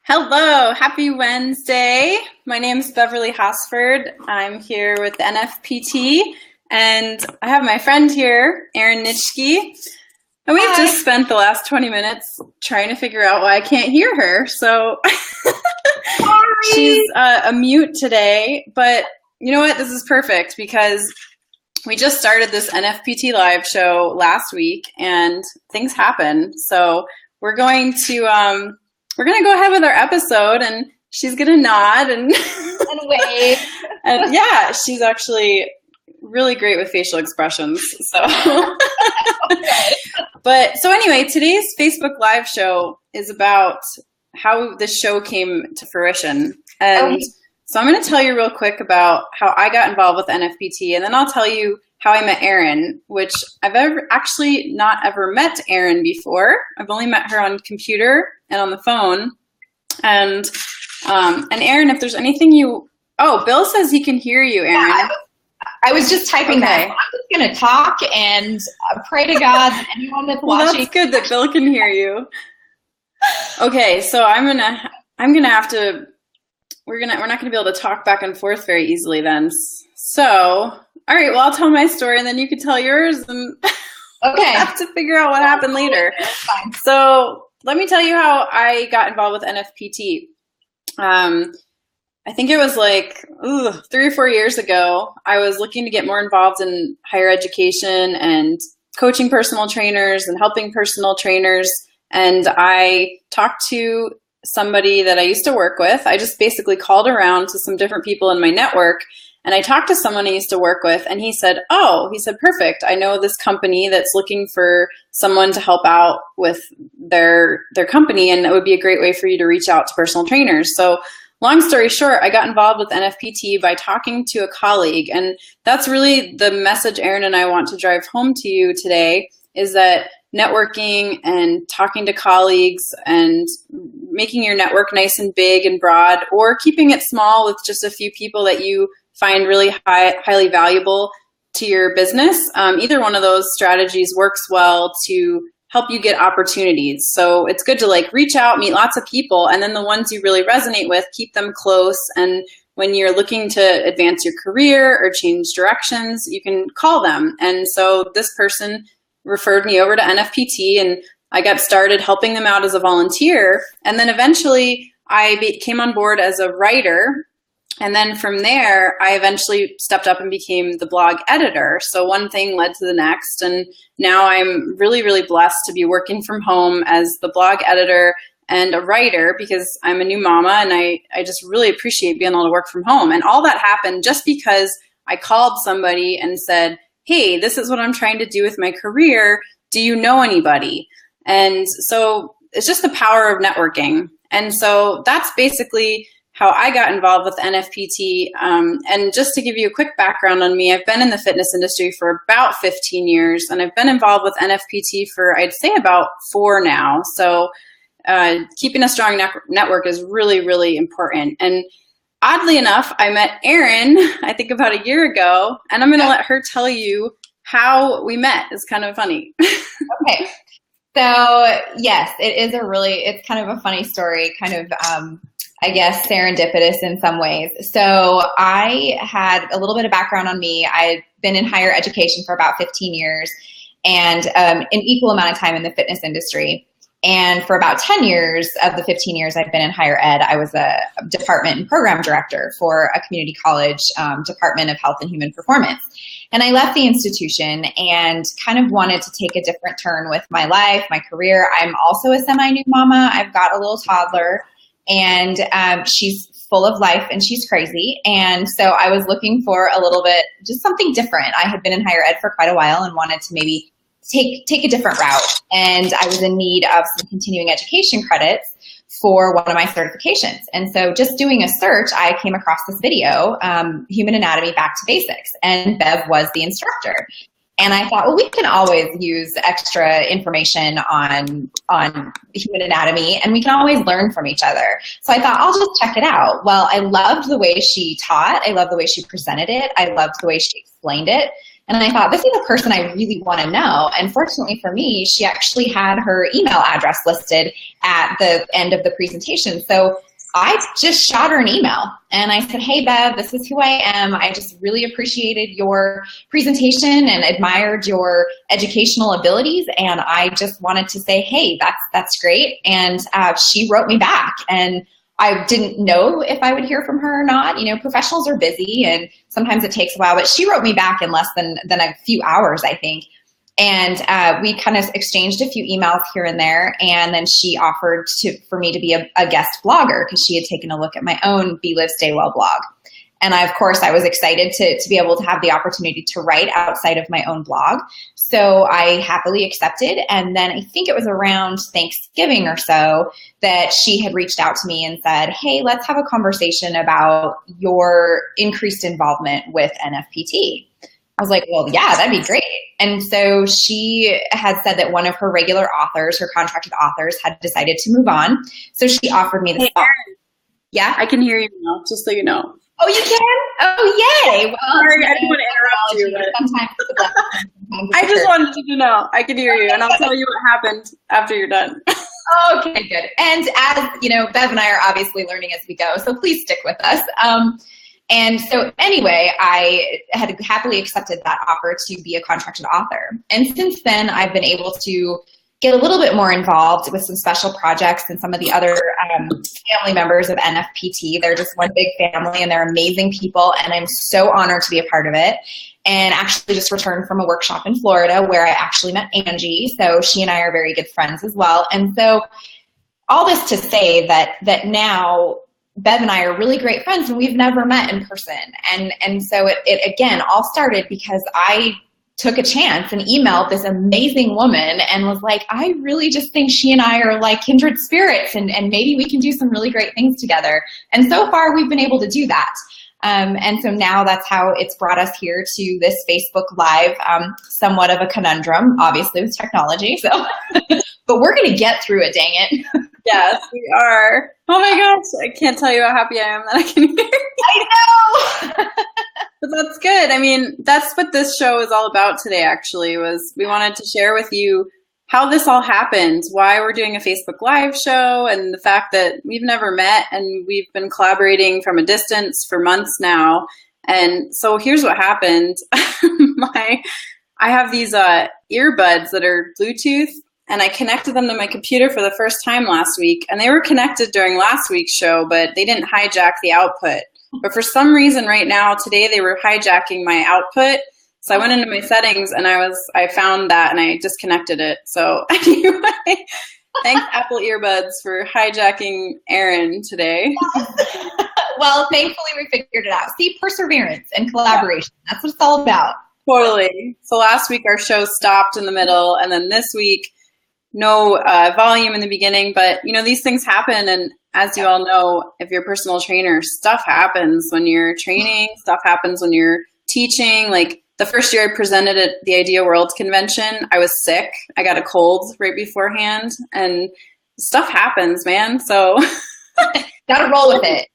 Hello, happy Wednesday. My name is Beverly Hosford. I'm here with the NFPT, and I have my friend here, Erin Nitschke. And we've Hi. just spent the last 20 minutes trying to figure out why I can't hear her. So she's a mute today, but you know what? This is perfect because we just started this NFPT live show last week and things happen. So we're going to go ahead with our episode, and she's going to nod and wave. and yeah, she's actually really great with facial expressions. So But so anyway, today's Facebook Live show is about how this show came to fruition. And so I'm going to tell you real quick about how I got involved with NFPT, and then I'll tell you how I met Erin, which I've actually not ever met Erin before. I've only met her on computer and on the phone. And Erin, if there's anything Bill says he can hear you, Erin. Yeah, I was just typing that. I'm just going to talk and pray to God that anyone that's watching. That's good that Bill can hear you. Okay, so we're not going to be able to talk back and forth very easily then. So, all right, well, I'll tell my story and then you can tell yours, and we'll have to figure out what happened later. Fine. So let me tell you how I got involved with NFPT. I think it was like 3 or 4 years ago. I was looking to get more involved in higher education and coaching personal trainers and helping personal trainers. And I talked to somebody that I used to work with. I just basically called around to some different people in my network, and I talked to someone I used to work with, and he said, perfect. I know this company that's looking for someone to help out with their company, and it would be a great way for you to reach out to personal trainers. So long story short, I got involved with NFPT by talking to a colleague, and that's really the message Erin and I want to drive home to you today, is that networking and talking to colleagues and making your network nice and big and broad, or keeping it small with just a few people that you find really highly valuable to your business. Either one of those strategies works well to help you get opportunities. So it's good to reach out, meet lots of people, and then the ones you really resonate with, keep them close. And when you're looking to advance your career or change directions, you can call them. And so this person referred me over to NFPT, and I got started helping them out as a volunteer. And then eventually I came on board as a writer. And then from there, I eventually stepped up and became the blog editor. So one thing led to the next. And now I'm really, really blessed to be working from home as the blog editor and a writer, because I'm a new mama, and I just really appreciate being able to work from home. And all that happened just because I called somebody and said, hey, this is what I'm trying to do with my career. Do you know anybody? And so it's just the power of networking. And so that's basically how I got involved with NFPT. And just to give you a quick background on me, I've been in the fitness industry for about 15 years, and I've been involved with NFPT for, I'd say, about 4 now. So keeping a strong network is really, really important. And oddly enough, I met Erin, I think about a year ago, and I'm going to let her tell you how we met. It's kind of funny. Okay. So yes, it's kind of a funny story, kind of, I guess, serendipitous in some ways. So I had a little bit of background on me. I'd been in higher education for about 15 years and an equal amount of time in the fitness industry. And for about 10 years of the 15 years I've been in higher ed, I was a department and program director for a community college Department of Health and Human Performance. And I left the institution and kind of wanted to take a different turn with my life, my career. I'm also a semi-new mama. I've got a little toddler, and she's full of life and she's crazy. And so I was looking for a little bit, just something different. I had been in higher ed for quite a while and wanted to maybe take a different route. And I was in need of some continuing education credits for one of my certifications. And so just doing a search, I came across this video, Human Anatomy Back to Basics, and Bev was the instructor. And I thought, well, we can always use extra information on human anatomy, and we can always learn from each other. So I thought, I'll just check it out. Well, I loved the way she taught. I loved the way she presented it. I loved the way she explained it. And I thought, this is a person I really want to know. And fortunately for me, she actually had her email address listed at the end of the presentation. So I just shot her an email and I said, hey, Bev, this is who I am. I just really appreciated your presentation and admired your educational abilities. And I just wanted to say, hey, that's great. And she wrote me back, and I didn't know if I would hear from her or not. You know, professionals are busy and sometimes it takes a while, but she wrote me back in less than a few hours, I think. And we kind of exchanged a few emails here and there. And then she offered for me to be a guest blogger because she had taken a look at my own Be Live Stay Well blog. And of course, I was excited to be able to have the opportunity to write outside of my own blog. So I happily accepted. And then I think it was around Thanksgiving or so that she had reached out to me and said, hey, let's have a conversation about your increased involvement with NFPT. I was like, well, yeah, that'd be great. And so she had said that one of her regular authors, her contracted authors, had decided to move on. So she offered me the spot. Yeah? I can hear you now, just so you know. Oh, you can? Oh, yay. Well, sorry, I didn't want to interrupt you. Sometimes I just wanted you to know. I can hear you, and I'll tell you what happened after you're done. Okay, good. And as you know, Bev and I are obviously learning as we go, so please stick with us. And so anyway, I had happily accepted that offer to be a contracted author. And since then, I've been able to get a little bit more involved with some special projects and some of the other family members of NFPT. They're just one big family and they're amazing people. And I'm so honored to be a part of it. And actually just returned from a workshop in Florida where I actually met Angie. So she and I are very good friends as well. And so all this to say that now Bev and I are really great friends and we've never met in person. And so it again all started because I took a chance and emailed this amazing woman and was like, I really just think she and I are like kindred spirits and maybe we can do some really great things together. And so far we've been able to do that. And so now that's how it's brought us here to this Facebook Live, somewhat of a conundrum, obviously with technology. So, but we're going to get through it, dang it. Yes, we are. Oh my gosh, I can't tell you how happy I am that I can hear you. I know. But that's good. I mean, that's what this show is all about today, actually, was we wanted to share with you how this all happened, why we're doing a Facebook Live show, and the fact that we've never met and we've been collaborating from a distance for months now. And so here's what happened. I have these earbuds that are Bluetooth, and I connected them to my computer for the first time last week. And they were connected during last week's show, but they didn't hijack the output. But for some reason right now, today, they were hijacking my output. So I went into my settings and I found that and I disconnected it. So anyway, thanks Apple earbuds for hijacking Erin today. Well, thankfully we figured it out. See, perseverance and collaboration. That's what it's all about. Totally. So last week our show stopped in the middle, and then this week, no volume in the beginning, but you know, these things happen. And as you all know, if you're a personal trainer, stuff happens when you're training, stuff happens when you're teaching. Like the first year I presented at the Idea World Convention, I was sick. I got a cold right beforehand, and stuff happens, man. So gotta roll with it.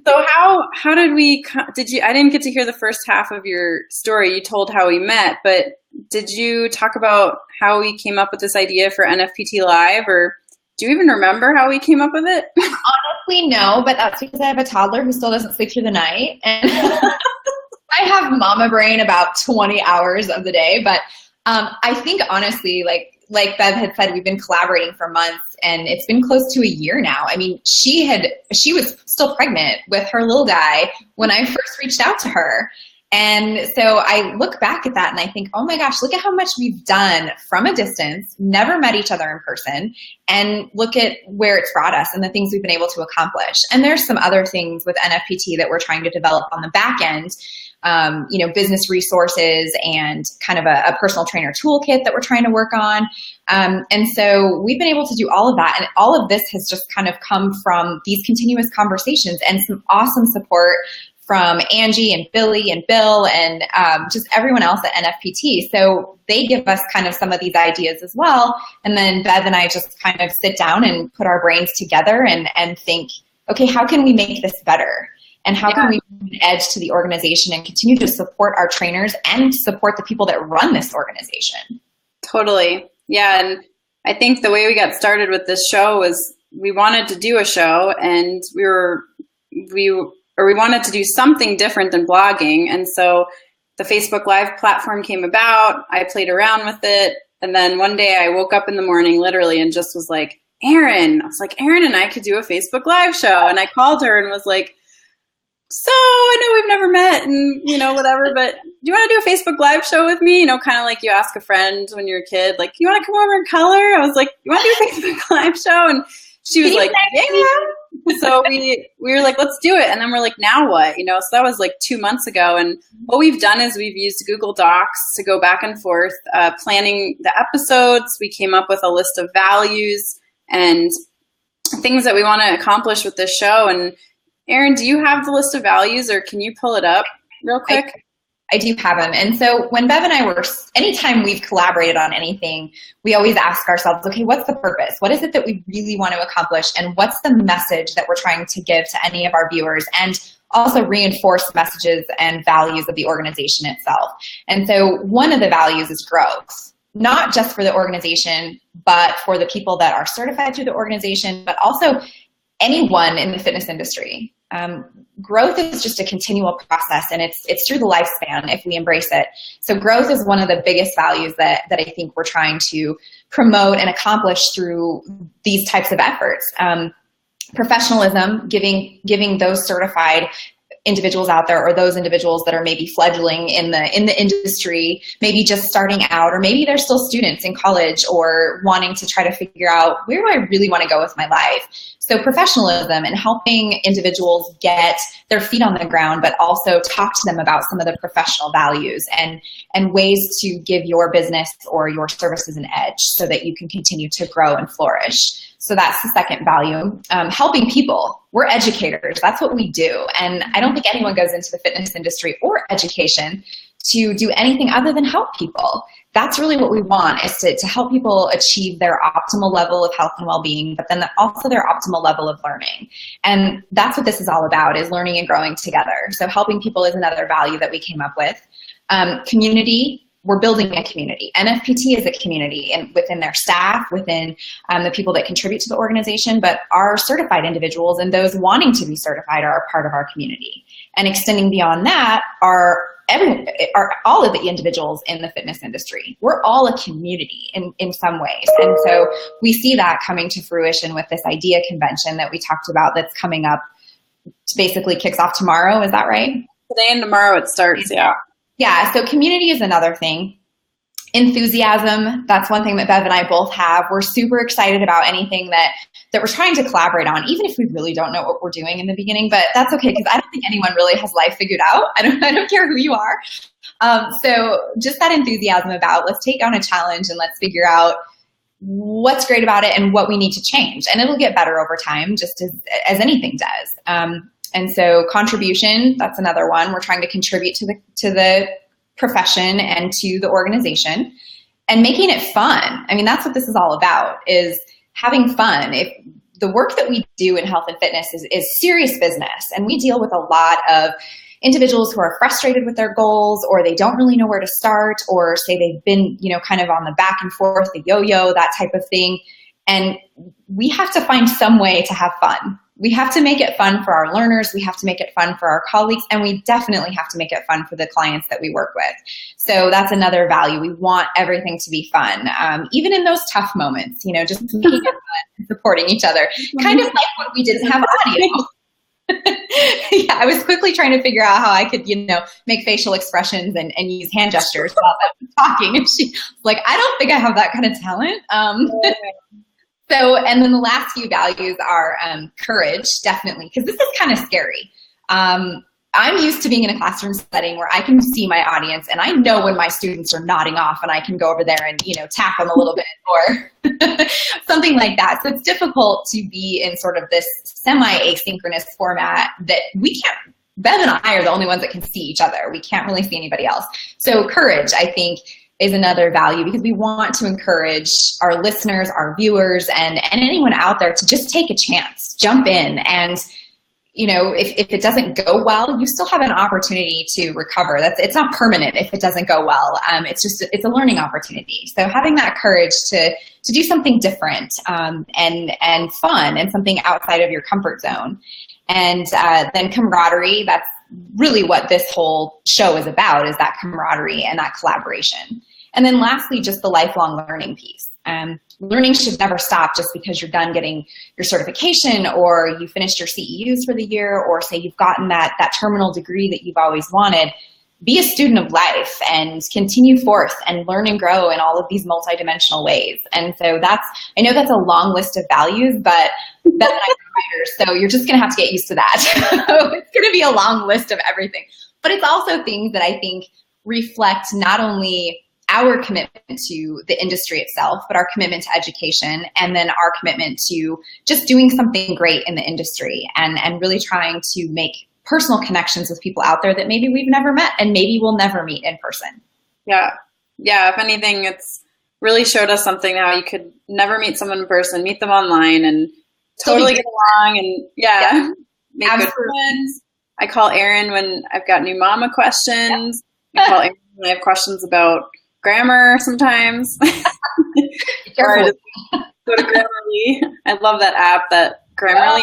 So how did you, I didn't get to hear the first half of your story. You told how we met, but did you talk about how we came up with this idea for NFPT Live, or do you even remember how we came up with it? Honestly, no, but that's because I have a toddler who still doesn't sleep through the night. And I have mama brain about 20 hours of the day. But I think honestly, like Bev had said, we've been collaborating for months and it's been close to a year now. I mean, she was still pregnant with her little guy when I first reached out to her. And so I look back at that and I think, oh my gosh, look at how much we've done from a distance, never met each other in person, and look at where it's brought us and the things we've been able to accomplish. And there's some other things with NFPT that we're trying to develop on the back end, business resources and kind of a personal trainer toolkit that we're trying to work on. And so we've been able to do all of that. And all of this has just kind of come from these continuous conversations and some awesome support from Angie and Billy and Bill and just everyone else at NFPT. So they give us kind of some of these ideas as well. And then Bev and I just kind of sit down and put our brains together and think, okay, how can we make this better? And how can we bring an edge to the organization and continue to support our trainers and support the people that run this organization? Totally. Yeah. And I think the way we got started with this show was we wanted to do a show, and we wanted to do something different than blogging. And so the Facebook Live platform came about. I played around with it. And then one day I woke up in the morning literally and just was like, Erin and I could do a Facebook Live show. And I called her and was like, so I know we've never met and, whatever, but do you want to do a Facebook Live show with me? Kind of like you ask a friend when you're a kid, like, you want to come over and color? I was like, you want to do a Facebook Live show? And she was like, yeah. So we were like, let's do it. And then we're like, now what? So that was like 2 months ago. And what we've done is we've used Google Docs to go back and forth, planning the episodes. We came up with a list of values and things that we want to accomplish with this show. And Erin, do you have the list of values, or can you pull it up real quick? I do have them. And so when Bev and I anytime we've collaborated on anything, we always ask ourselves, okay, what's the purpose? What is it that we really want to accomplish? And what's the message that we're trying to give to any of our viewers? And also reinforce messages and values of the organization itself. And so one of the values is growth, not just for the organization, but for the people that are certified through the organization, but also anyone in the fitness industry. Growth is just a continual process, and it's through the lifespan if we embrace it. So growth is one of the biggest values that I think we're trying to promote and accomplish through these types of efforts. Professionalism, giving those certified individuals out there, or those individuals that are maybe fledgling in the industry, maybe just starting out, or maybe they're still students in college or wanting to try to figure out, where do I really want to go with my life? So professionalism and helping individuals get their feet on the ground, but also talk to them about some of the professional values and ways to give your business or your services an edge so that you can continue to grow and flourish. So that's the second value. Helping people. We're educators. That's what we do. And I don't think anyone goes into the fitness industry or education to do anything other than help people. That's really what we want, is to help people achieve their optimal level of health and well-being, but then also their optimal level of learning. And that's what this is all about, is learning and growing together. So helping people is another value that we came up with. Community. We're building a community. NFPT is a community, and within their staff, within the people that contribute to the organization, but our certified individuals and those wanting to be certified are a part of our community. And extending beyond that are all of the individuals in the fitness industry. We're all a community in some ways. And so we see that coming to fruition with this idea convention that we talked about that's coming up, basically kicks off tomorrow. Is that right? Today and tomorrow it starts, yeah. Yeah, so community is another thing. Enthusiasm, that's one thing that Bev and I both have. We're super excited about anything that we're trying to collaborate on, even if we really don't know what we're doing in the beginning, but that's okay, because I don't think anyone really has life figured out. I don't care who you are. So just that enthusiasm about, let's take on a challenge and let's figure out what's great about it and what we need to change. And it'll get better over time, just as anything does. And so contribution, that's another one. We're trying to contribute to the profession and to the organization, and making it fun. I mean, that's what this is all about, is having fun. If the work that we do in health and fitness is serious business, and we deal with a lot of individuals who are frustrated with their goals, or they don't really know where to start, or say they've been, kind of on the back and forth, the yo-yo, that type of thing. And we have to find some way to have fun. We have to make it fun for our learners. We have to make it fun for our colleagues, and we definitely have to make it fun for the clients that we work with. So that's another value. We want everything to be fun, even in those tough moments, just making it fun and supporting each other. Kind of like when we didn't have audio. Yeah, I was quickly trying to figure out how I could, make facial expressions and use hand gestures while I was talking. And she was like, I don't think I have that kind of talent. So, and then the last few values are courage, definitely, because this is kind of scary. I'm used to being in a classroom setting where I can see my audience, and I know when my students are nodding off, and I can go over there and, tap them a little bit or something like that. So it's difficult to be in sort of this semi-asynchronous format that we can't, Bev and I are the only ones that can see each other. We can't really see anybody else. So courage, I think, is another value, because we want to encourage our listeners, our viewers, and anyone out there to just take a chance, jump in, and if it doesn't go well, you still have an opportunity to recover. It's not permanent if it doesn't go well. It's a learning opportunity. So having that courage to do something different, and fun, and something outside of your comfort zone. And then camaraderie, that's really what this whole show is about, is that camaraderie and that collaboration. And then lastly, just the lifelong learning piece. Learning should never stop just because you're done getting your certification, or you finished your CEUs for the year, or say you've gotten that terminal degree that you've always wanted. Be a student of life and continue forth and learn and grow in all of these multidimensional ways. And so I know that's a long list of values, but Beth and I are writers, so you're just going to have to get used to that. So it's going to be a long list of everything, but it's also things that I think reflect not only our commitment to the industry itself, but our commitment to education, and then our commitment to just doing something great in the industry, and really trying to make personal connections with people out there that maybe we've never met and maybe we'll never meet in person. Yeah. If anything, it's really showed us something how you could never meet someone in person, meet them online, and totally get along, and make absolutely. Good friends. I call Erin when I've got new mama questions. I call Erin when I have questions about grammar sometimes. Or I just go to Grammarly. I love that app, that Grammarly.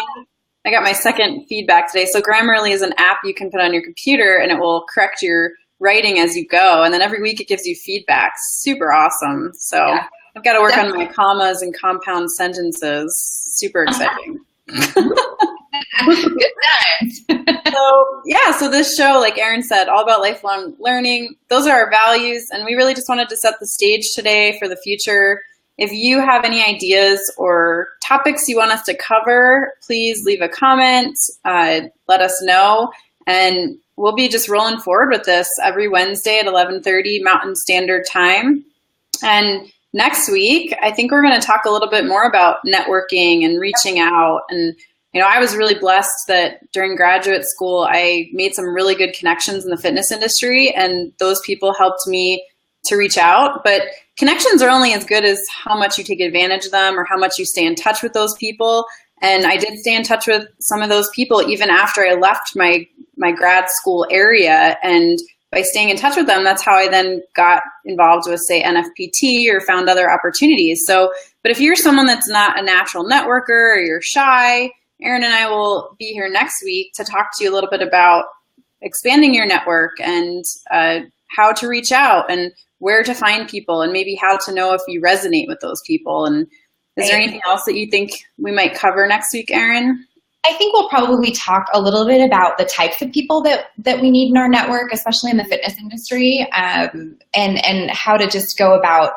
I got my second feedback today. So Grammarly is an app you can put on your computer, and it will correct your writing as you go. And then every week it gives you feedback. Super awesome. So I've got to work on my commas and compound sentences. Super exciting. Good times. So this show, like Erin said, all about lifelong learning. Those are our values, and we really just wanted to set the stage today for the future. If you have any ideas or topics you want us to cover, please leave a comment, let us know, and we'll be just rolling forward with this every Wednesday at 11:30 Mountain Standard Time. And next week, I think we're going to talk a little bit more about networking and reaching out. And I was really blessed that during graduate school, I made some really good connections in the fitness industry, and those people helped me to reach out. But connections are only as good as how much you take advantage of them or how much you stay in touch with those people. And I did stay in touch with some of those people even after I left my grad school area. And by staying in touch with them, that's how I then got involved with, say, NFPT, or found other opportunities. So, but if you're someone that's not a natural networker, or you're shy, Erin and I will be here next week to talk to you a little bit about expanding your network, and how to reach out, and where to find people, and maybe how to know if you resonate with those people. And is there anything else that you think we might cover next week, Erin? I think we'll probably talk a little bit about the types of people that we need in our network, especially in the fitness industry, and how to just go about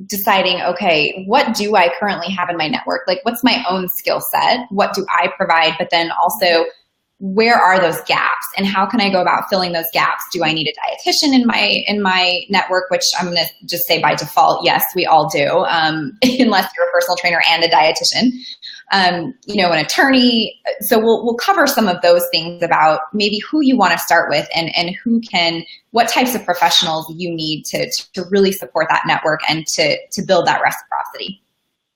deciding, okay, what do I currently have in my network? Like, what's my own skill set? What do I provide? But then also, where are those gaps, and how can I go about filling those gaps? Do I need a dietitian in my network? Which I'm going to just say by default, yes, we all do, unless you're a personal trainer and a dietitian. An attorney. So we'll cover some of those things about maybe who you want to start with, and what types of professionals you need to really support that network and to build that reciprocity.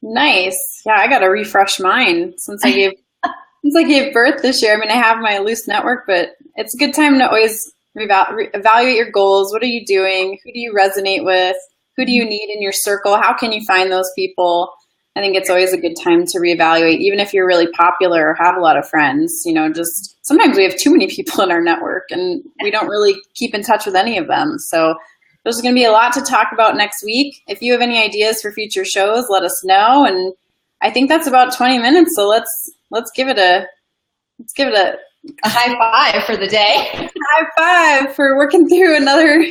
Nice. Yeah, I got to refresh mine since I gave birth this year. I mean, I have my loose network, but it's a good time to always evaluate your goals. What are you doing? Who do you resonate with? Who do you need in your circle? How can you find those people? I think it's always a good time to reevaluate, even if you're really popular or have a lot of friends. Just sometimes we have too many people in our network, and we don't really keep in touch with any of them. So there's going to be a lot to talk about next week. If you have any ideas for future shows, let us know. And I think that's about 20 minutes. So let's give it a high five for the day. High five for working through another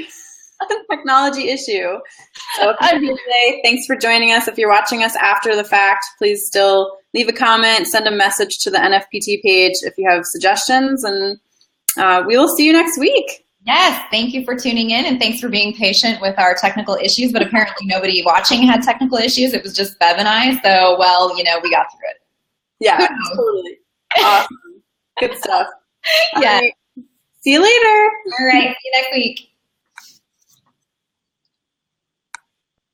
technology issue. So today, thanks for joining us. If you're watching us after the fact, please still leave a comment, send a message to the NFPT page if you have suggestions, and we will see you next week. Yes, thank you for tuning in, and thanks for being patient with our technical issues, but apparently nobody watching had technical issues. It was just Bev and I, so, we got through it. Yeah, totally. Awesome. Good stuff. Yeah. Right. See you later. All right, see you next week.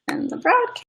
And the broadcast.